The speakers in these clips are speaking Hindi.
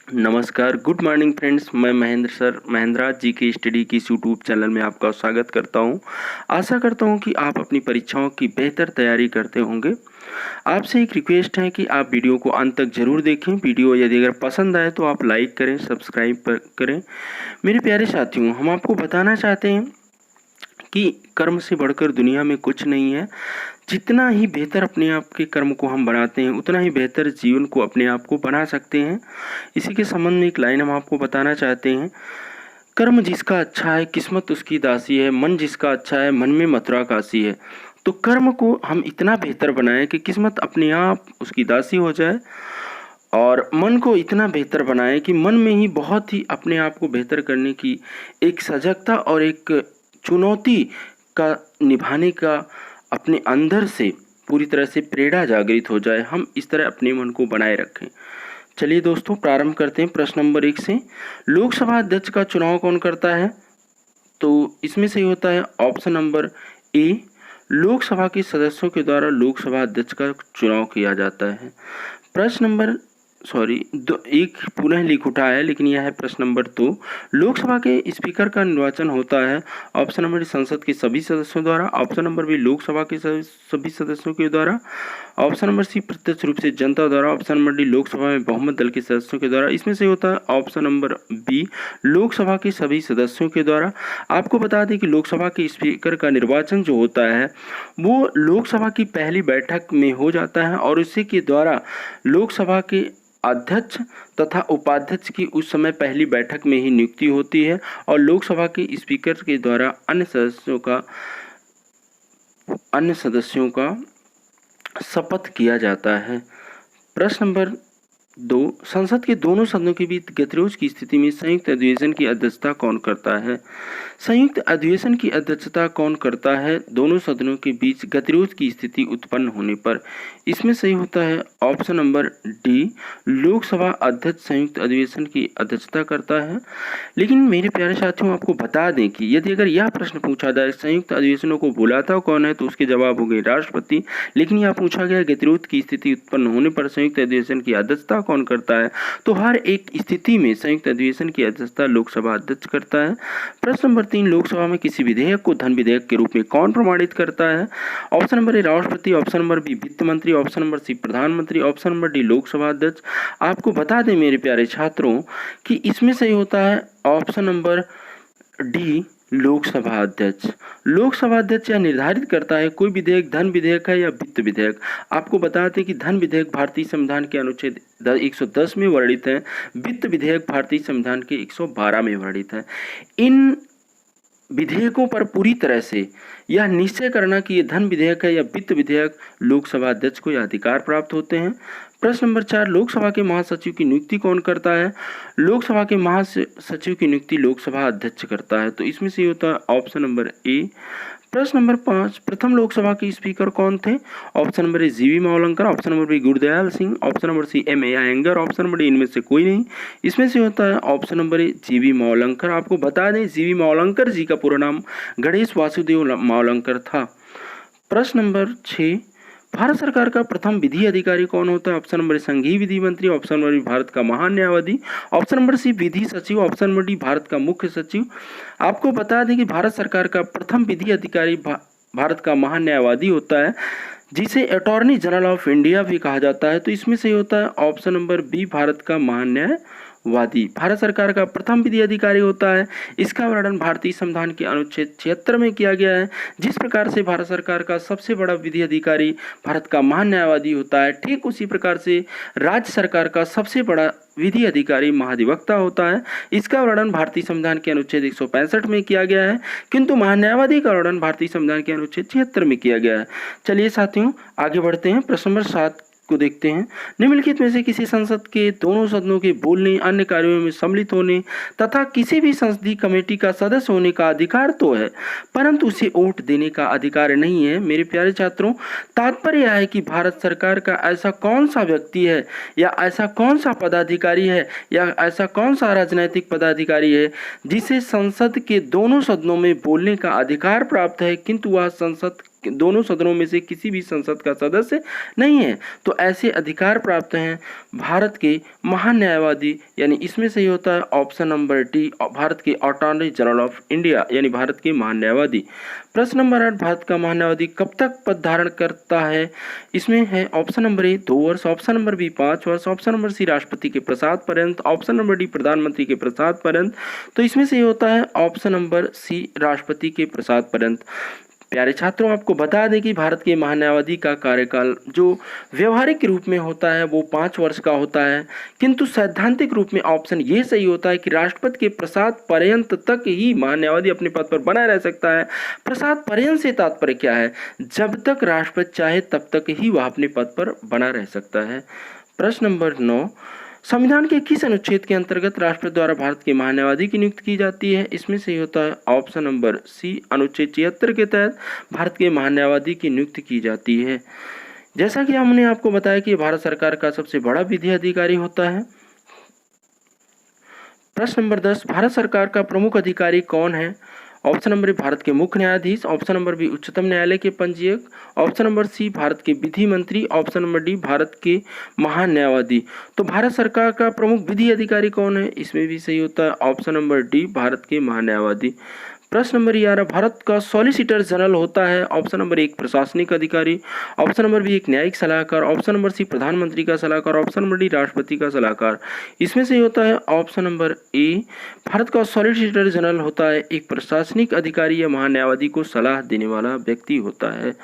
नमस्कार, गुड मॉर्निंग फ्रेंड्स। मैं महेंद्र जी के स्टडी की इस यूट्यूब चैनल में आपका स्वागत करता हूं। आशा करता हूं कि आप अपनी परीक्षाओं की बेहतर तैयारी करते होंगे। आपसे एक रिक्वेस्ट है कि आप वीडियो को अंत तक जरूर देखें। वीडियो यदि अगर पसंद आए तो आप लाइक करें, सब्सक्राइब करें। मेरे प्यारे साथियों, हम आपको बताना चाहते हैं कि कर्म से बढ़कर दुनिया में कुछ नहीं है। जितना ही बेहतर अपने आप के कर्म को हम बनाते हैं, उतना ही बेहतर जीवन को अपने आप को बना सकते हैं। इसी के संबंध में एक लाइन हम आपको बताना चाहते हैं। कर्म जिसका अच्छा है, किस्मत उसकी दासी है। मन जिसका अच्छा है, मन में मथुरा काशी है। तो कर्म को हम इतना बेहतर बनाएं कि किस्मत अपने आप उसकी दासी हो जाए, और मन को इतना बेहतर बनाएं कि मन में ही बहुत ही अपने आप को बेहतर करने की एक सजगता और एक चुनौती का निभाने का अपने अंदर से पूरी तरह से प्रेरणा जागृत हो जाए। हम इस तरह अपने मन को बनाए रखें। चलिए दोस्तों, प्रारंभ करते हैं प्रश्न नंबर 1 से। लोकसभा अध्यक्ष का चुनाव कौन करता है? तो इसमें सही होता है ऑप्शन नंबर ए। लोकसभा के सदस्यों के द्वारा लोकसभा अध्यक्ष का चुनाव किया जाता है। प्रश्न नंबर एक पुनः लिख उठा है, लेकिन यह है प्रश्न नंबर 2। लोकसभा के स्पीकर का निर्वाचन होता है। ऑप्शन नंबर डी संसद के सभी सदस्यों द्वारा। ऑप्शन नंबर बी लोकसभा के सभी सदस्यों के द्वारा। ऑप्शन नंबर सी प्रत्यक्ष रूप से जनता द्वारा। ऑप्शन नंबर डी लोकसभा में बहुमत दल के सदस्यों के द्वारा। इसमें से होता है ऑप्शन नंबर बी लोकसभा के सभी सदस्यों के द्वारा। आपको बता दें कि लोकसभा के स्पीकर का निर्वाचन जो होता है वो लोकसभा की पहली बैठक में हो जाता है, और इसी के द्वारा लोकसभा के अध्यक्ष तथा उपाध्यक्ष की उस समय पहली बैठक में ही नियुक्ति होती है, और लोकसभा के स्पीकर के द्वारा अन्य सदस्यों का शपथ किया जाता है। प्रश्न नंबर 2। संसद के दोनों सदनों के बीच गतिरोध की स्थिति में संयुक्त अधिवेशन की अध्यक्षता कौन करता है? संयुक्त अधिवेशन की अध्यक्षता कौन करता है दोनों सदनों के बीच गतिरोध की स्थिति उत्पन्न होने पर? इसमें सही होता है ऑप्शन नंबर डी। लोकसभा अध्यक्ष संयुक्त अधिवेशन की अध्यक्षता करता है। लेकिन मेरे प्यारे साथियों, आपको बता दें कि यदि अगर यह प्रश्न पूछा जाए संयुक्त अधिवेशनों को बुलाता कौन है, तो उसके जवाब हो गए राष्ट्रपति। लेकिन यह पूछा गया गतिरोध की स्थिति उत्पन्न होने पर संयुक्त अधिवेशन की अध्यक्षता कौन करता है, तो हर एक स्थिति में संयुक्त अधिवेशन की अध्यक्षता लोकसभा अध्यक्ष करता है। प्रश्न नंबर 3। लोकसभा में किसी विधेयक को धन विधेयक के रूप में कौन प्रमाणित करता है? ऑप्शन नंबर ए राष्ट्रपति। ऑप्शन नंबर बी वित्त मंत्री। ऑप्शन नंबर सी प्रधानमंत्री। ऑप्शन नंबर डी लोकसभा अध्यक्ष। आपको बता दें मेरे प्यारे छात्रों कि इसमें सही होता है ऑप्शन नंबर डी लोकसभा अध्यक्ष। लोकसभा अध्यक्ष यह निर्धारित करता है कोई विधेयक धन विधेयक है या वित्त विधेयक। आपको बताते हैं कि धन विधेयक भारतीय संविधान के अनुच्छेद 110 में वर्णित है। वित्त विधेयक भारतीय संविधान के 112 में वर्णित है। इन विधेयकों पर पूरी तरह से यह निश्चय करना कि ये धन विधेयक है या वित्त विधेयक, लोकसभा अध्यक्ष को यह अधिकार प्राप्त होते हैं। प्रश्न नंबर 4। लोकसभा के महासचिव की नियुक्ति कौन करता है? लोकसभा के महासचिव की नियुक्ति लोकसभा अध्यक्ष करता है। तो इसमें से होता है ऑप्शन नंबर ए। प्रश्न नंबर 5। प्रथम लोकसभा के स्पीकर कौन थे? Option number A GV Mavalankar. Option number B Gurdayal Singh. Option number C M Ayyangar. Option number D इनमें से कोई नहीं। इसमें से होता है option number A GV Mavalankar. आपको बता दें जीवी मावलंकर जी का पूरा नाम गणेश वासुदेव मावलंकर था। प्रश्न नंबर 6। भारत सरकार का प्रथम विधि अधिकारी कौन होता है? ऑप्शन नंबर संघीय विधि मंत्री। ऑप्शन नंबर बी भारत का महान्यायवादी। ऑप्शन नंबर सी विधि सचिव। ऑप्शन नंबर डी भारत का मुख्य सचिव। आपको बता दें कि भारत सरकार का प्रथम विधि अधिकारी भारत का महान्यायवादी होता है, जिसे अटॉर्नी जनरल ऑफ इंडिया भी कहा जाता है। तो इसमें से होता है ऑप्शन नंबर बी भारत का महान्यायवादी भारत सरकार का प्रथम विधि अधिकारी होता है। इसका वर्णन भारतीय संविधान के अनुच्छेद 76 में किया गया है। जिस प्रकार से भारत सरकार का सबसे बड़ा विधि अधिकारी भारत का महान्यायवादी होता है, ठीक उसी प्रकार से राज्य सरकार का सबसे बड़ा विधि अधिकारी महाधिवक्ता होता है। इसका वर्णन भारतीय संविधान के अनुच्छेद 165 में किया गया है, किंतु महान्यायवादी का वर्णन भारतीय संविधान के अनुच्छेद 76 में किया गया है। चलिए साथियों, आगे बढ़ते हैं। प्रश्न नंबर 7 को देखते हैं। निम्नलिखित में से किसी संसद के दोनों सदनों के बोलने, अन्य कार्यों में सम्मिलित होने तथा किसी भी संसदीय कमेटी का सदस्य होने का अधिकार तो है, परंतु उसे वोट देने का अधिकार नहीं है। मेरे प्यारे छात्रों, तात्पर्य यह है कि भारत सरकार का ऐसा कौन सा व्यक्ति है या ऐसा कौन सा पदाधिकारी है या ऐसा कौन सा राजनैतिक पदाधिकारी है जिसे संसद के दोनों सदनों में बोलने का अधिकार प्राप्त है, किंतु वह संसद दोनों सदनों में से किसी भी संसद का सदस्य नहीं है। तो ऐसे अधिकार प्राप्त हैं भारत के महान्यायवादी, यानी इसमें सही होता है ऑप्शन नंबर डी, भारत के अटॉर्नी जनरल ऑफ इंडिया, यानी भारत के महान्यायवादी। प्रश्न नंबर 8, भारत का महान्यायवादी कब तक पद धारण करता है? इसमें है ऑप्शन नंबर ए 2 वर्ष, ऑप्शन नंबर बी 5 वर्ष, ऑप्शन नंबर सी राष्ट्रपति के प्रसाद पर्यंत, ऑप्शन नंबर डी प्रधानमंत्री के प्रसाद पर्यंत। तो इसमें से होता है ऑप्शन नंबर सी राष्ट्रपति के प्रसाद पर्यंत। प्यारे छात्रों, आपको बता दें कि भारत के महान्यायवादी का कार्यकाल जो व्यवहारिक रूप में होता है वो 5 वर्ष का होता है, किंतु सैद्धांतिक रूप में ऑप्शन ये सही होता है कि राष्ट्रपति के प्रसाद पर्यंत तक ही महान्यायवादी अपने पद पर बना रह सकता है। प्रसाद पर्यंत से तात्पर्य क्या है? जब तक राष्ट्रपति चाहे तब तक ही वह अपने पद पर बना रह सकता है। प्रश्न नंबर 9, संविधान के किस अनुच्छेद के अंतर्गत राष्ट्रपति द्वारा भारत के महान्यायवादी की नियुक्ति की जाती है? इसमें सही होता है ऑप्शन नंबर सी, अनुच्छेद 76 के तहत भारत के महान्यायवादी की नियुक्ति की जाती है। जैसा कि हमने आपको बताया कि भारत सरकार का सबसे बड़ा विधि अधिकारी होता है। प्रश्न नंबर 10, भारत सरकार का प्रमुख अधिकारी कौन है? ऑप्शन नंबर ए भारत के मुख्य न्यायाधीश, ऑप्शन नंबर बी उच्चतम न्यायालय के पंजीयक, ऑप्शन नंबर सी भारत के विधि मंत्री, ऑप्शन नंबर डी भारत के महान्यायवादी। तो भारत सरकार का प्रमुख विधि अधिकारी कौन है? इसमें भी सही होता है ऑप्शन नंबर डी भारत के महान्यायवादी। प्रश्न नंबर 11, भारत का सॉलिसिटर जनरल होता है? ऑप्शन नंबर 1 प्रशासनिक अधिकारी, ऑप्शन नंबर बी एक न्यायिक सलाहकार, ऑप्शन नंबर सी प्रधानमंत्री का सलाहकार, ऑप्शन नंबर डी राष्ट्रपति का सलाहकार। इसमें से होता है ऑप्शन नंबर ए, भारत का सॉलिसिटर जनरल होता है एक प्रशासनिक अधिकारी या महान्यायवादी को सलाह देने वाला व्यक्ति होता है।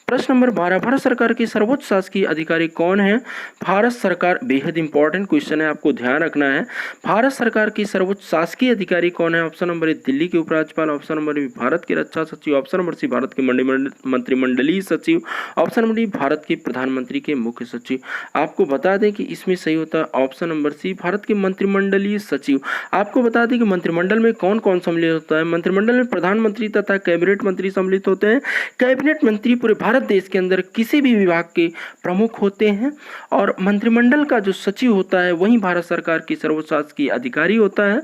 प्रश्न नंबर 12, भारत सरकार के सर्वोच्च शासकीय अधिकारी कौन है? भारत सरकार, बेहद इंपॉर्टेंट क्वेश्चन है, आपको ध्यान रखना है। भारत सरकार के सर्वोच्च शासकीय अधिकारी कौन है? ऑप्शन नंबर ए दिल्ली के उपराज्यपाल, ऑप्शन नंबर बी भारत के रक्षा सचिव, ऑप्शन नंबर सी भारत के मंत्रिमंडलीय सचिव, ऑप्शन नंबर डी भारत के प्रधानमंत्री के मुख्य सचिव। आपको बता दें कि इसमें सही होता है ऑप्शन नंबर सी भारत के मंत्रिमंडलीय सचिव। आपको बता दें कि मंत्रिमंडल में कौन कौन सम्मिलित होता है? मंत्रिमंडल में प्रधानमंत्री तथा कैबिनेट मंत्री सम्मिलित होते हैं। कैबिनेट मंत्री पूरे भारत देश के अंदर किसी भी विभाग के प्रमुख होते हैं, और मंत्रिमंडल का जो सचिव होता है वही भारत सरकार की सर्वोच्च शासकीय अधिकारी होता है।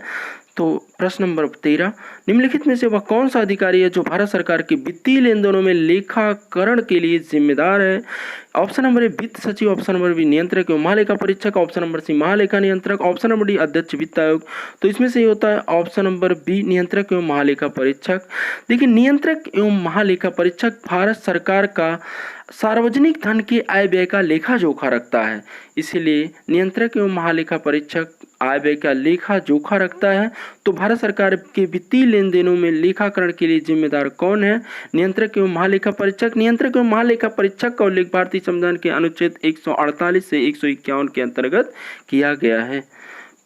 तो प्रश्न नंबर 13, निम्नलिखित में से वह कौन सा अधिकारी है जो भारत सरकार के वित्तीय लेन देनों में लेखाकरण के लिए जिम्मेदार है? ऑप्शन नंबर ए वित्त सचिव, ऑप्शन नंबर बी नियंत्रक एवं महालेखा परीक्षक, ऑप्शन नंबर सी महालेखा नियंत्रक, ऑप्शन नंबर डी अध्यक्ष वित्त आयोग। तो इसमें से होता है ऑप्शन नंबर बी नियंत्रक एवं महालेखा परीक्षक। देखिए, नियंत्रक एवं महालेखा परीक्षक भारत सरकार का सार्वजनिक धन के आय व्यय का लेखा जोखा रखता है, इसलिए नियंत्रक एवं महालेखा परीक्षक आय व्यय का लेखा जोखा रखता है। तो भारत सरकार के वित्तीय लेन देनों में लेखाकरण के लिए जिम्मेदार कौन है? नियंत्रक एवं महालेखा परीक्षक। नियंत्रक एवं महालेखा परीक्षक का उल्लेख भारतीय संविधान के अनुच्छेद 148 से 151 के अंतर्गत किया गया है।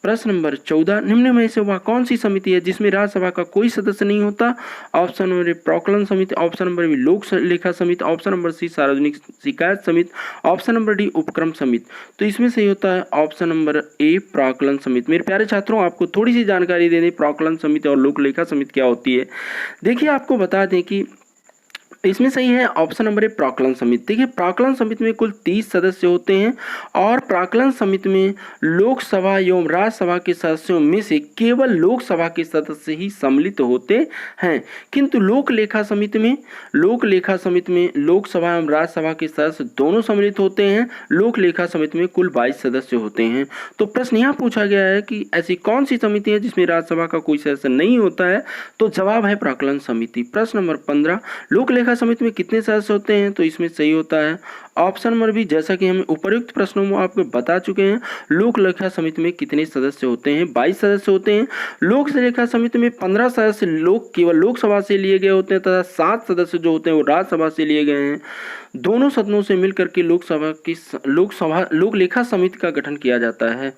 प्रश्न नंबर 14, निम्न में से वह कौन सी समिति है जिसमें राज्यसभा का कोई सदस्य नहीं होता? ऑप्शन नंबर ए प्राक्कलन समिति, ऑप्शन नंबर बी लोक लेखा समिति, ऑप्शन नंबर सी सार्वजनिक शिकायत समिति, ऑप्शन नंबर डी उपक्रम समिति। तो इसमें सही होता है ऑप्शन नंबर ए प्राक्कलन समिति। मेरे प्यारे छात्रों, आपको थोड़ी सी जानकारी दे दें प्राक्कलन समिति और लोक लेखा समिति क्या होती है। देखिए, आपको बता दें कि इसमें सही है ऑप्शन नंबर ए प्राक्कलन समिति। देखिए, प्राक्कलन समिति में कुल 30 सदस्य होते हैं, और प्राक्कलन समिति में लोकसभा एवं राज्यसभा के सदस्यों में से केवल लोकसभा के सदस्य ही सम्मिलित होते हैं, किंतु लोक लेखा समिति में लोकसभा एवं राज्यसभा के सदस्य दोनों सम्मिलित होते हैं। लोक लेखा समिति में कुल 22 सदस्य होते हैं। तो प्रश्न यहाँ पूछा गया है कि ऐसी कौन सी समिति है जिसमें राज्यसभा का कोई सदस्य नहीं होता है? तो जवाब है प्राक्कलन समिति। प्रश्न नंबर 15, लोक लेखा समिति में कितने सदस्य होते हैं? तो इसमें सही होता है ऑप्शन नंबर बी, जैसा कि हम उपर्युक्त प्रश्नों में आपको बता चुके हैं। लोक लेखा समिति में कितने सदस्य होते हैं? 22 सदस्य होते हैं। लोक लेखा समिति में 15 सदस्य केवल लोकसभा से लिए गए होते हैं तथा 7 सदस्य जो होते हैं वो राज्यसभा से लिए गए हैं। दोनों सदनों से मिलकर के लोक लेखा समिति का गठन किया जाता है।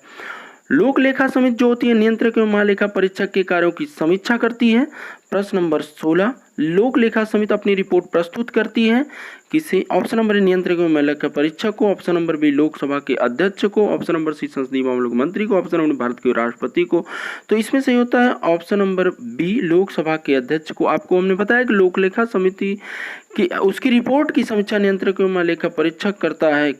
लोक लेखा समिति जो होती है नियंत्रक एवं महालेखा परीक्षक के कार्यों की समीक्षा करती है। प्रश्न नंबर 16, लोक लेखा समिति अपनी रिपोर्ट प्रस्तुत करती है किसे? ऑप्शन नंबर ए नियंत्रक एवं महालेखा परीक्षक को, ऑप्शन नंबर बी लोकसभा के अध्यक्ष को, ऑप्शन नंबर सी संसदीय मामलों के मंत्री को, ऑप्शन नंबर भारत के राष्ट्रपति को। तो इसमें सही होता है ऑप्शन नंबर बी लोकसभा के अध्यक्ष को। आपको हमने बताया कि लोक लेखा समिति की उसकी रिपोर्ट की समीक्षा नियंत्रक एवं महालेखा परीक्षक करता है,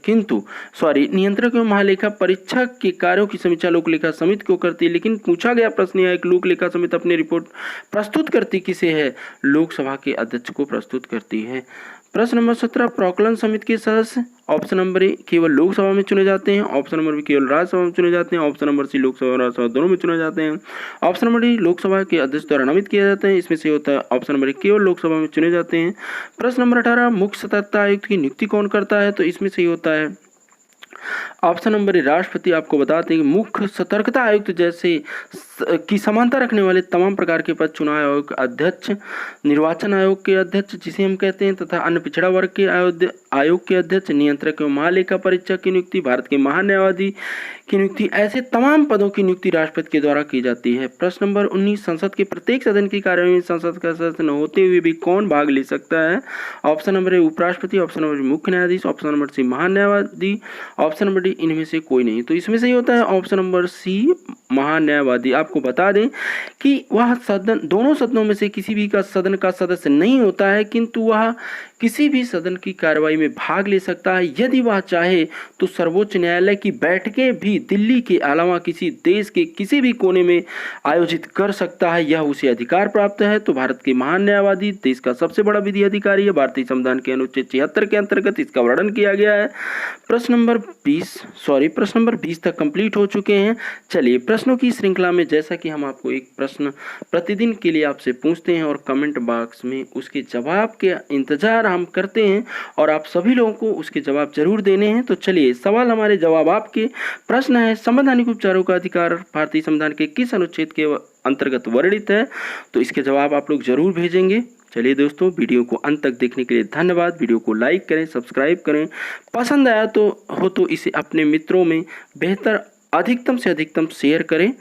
नियंत्रक एवं महालेखा परीक्षक के कार्यों की समीक्षा लोक लेखा समिति को करती है। लेकिन पूछा गया प्रश्न यह है कि लोक लेखा समिति अपनी रिपोर्ट प्रस्तुत करती किसे है? लोकसभा के अध्यक्ष को प्रस्तुत करती है। प्रश्न नंबर 17 प्राक्कलन समिति के सदस्य ऑप्शन नंबर ए केवल लोकसभा में चुने जाते हैं, ऑप्शन नंबर बी केवल राज्यसभा में चुने जाते हैं, ऑप्शन नंबर सी लोकसभा और राज्यसभा दोनों में चुने जाते हैं, ऑप्शन नंबर डी लोकसभा के अध्यक्ष द्वारा नामित किया जाता है। इसमें से होता है ऑप्शन नंबर ए केवल लोकसभा में चुने जाते हैं। प्रश्न नंबर 18 मुख्य सतर्कता आयुक्त की नियुक्ति कौन करता है? तो इसमें से होता है ऑप्शन नंबर ए राष्ट्रपति। आपको बताते हैं कि मुख्य सतर्कता आयुक्त जैसे की समानता रखने वाले तमाम प्रकार के पद चुनाव आयोग अध्यक्ष, निर्वाचन आयोग के अध्यक्ष जिसे हम कहते हैं, तथा अन्य पिछड़ा वर्ग के आयोग के अध्यक्ष, नियंत्रक एवं महालेखा परीक्षक की नियुक्ति, भारत के महान्यायवादी की नियुक्ति, ऐसे तमाम पदों की नियुक्ति राष्ट्रपति के द्वारा की जाती है। प्रश्न नंबर 19 संसद के प्रत्येक सदन की कार्यवाही में संसद का सदस्य न होते हुए भी कौन भाग ले सकता है? ऑप्शन नंबर ए उपराष्ट्रपति, ऑप्शन नंबर बी मुख्य न्यायाधीश, ऑप्शन नंबर सी महान्यायवादी, ऑप्शन नंबर डी इनमें से कोई नहीं। तो इसमें से होता है ऑप्शन नंबर सी महान्यायवादी। आपको बता दें कि वह सदन दोनों सदनों में से किसी भी का सदन का सदस्य नहीं होता है, किंतु वह किसी भी सदन की कार्रवाई में भाग ले सकता है। यदि वह चाहे तो सर्वोच्च न्यायालय की बैठकें भी दिल्ली के अलावा किसी देश के किसी भी कोने में आयोजित कर सकता है, यह उसे अधिकार प्राप्त है। तो भारत के महान न्यायवादी देश का सबसे बड़ा विधि अधिकारी है। भारतीय संविधान के अनुच्छेद 76 के अंतर्गत इसका वर्णन किया गया है। प्रश्न नंबर 20 तक कंप्लीट हो चुके हैं। चलिए प्रश्नों की श्रृंखला में जैसा कि हम आपको एक प्रश्न प्रतिदिन के लिए आपसे पूछते हैं और कमेंट बॉक्स में उसके जवाब के इंतजार हम करते हैं और आप सभी लोगों को उसके जवाब जरूर देने हैं। तो चलिए सवाल हमारे जवाब आपके। प्रश्न है संवैधानिक उपचारों का अधिकार भारतीय संविधान के किस अनुच्छेद के अंतर्गत वर्णित है? तो इसके जवाब आप लोग जरूर भेजेंगे। चलिए दोस्तों वीडियो को अंत तक देखने के लिए धन्यवाद। वीडियो को लाइक करें, सब्सक्राइब करें, पसंद आया तो इसे अपने मित्रों में अधिकतम से अधिकतम शेयर करें।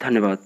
धन्यवाद।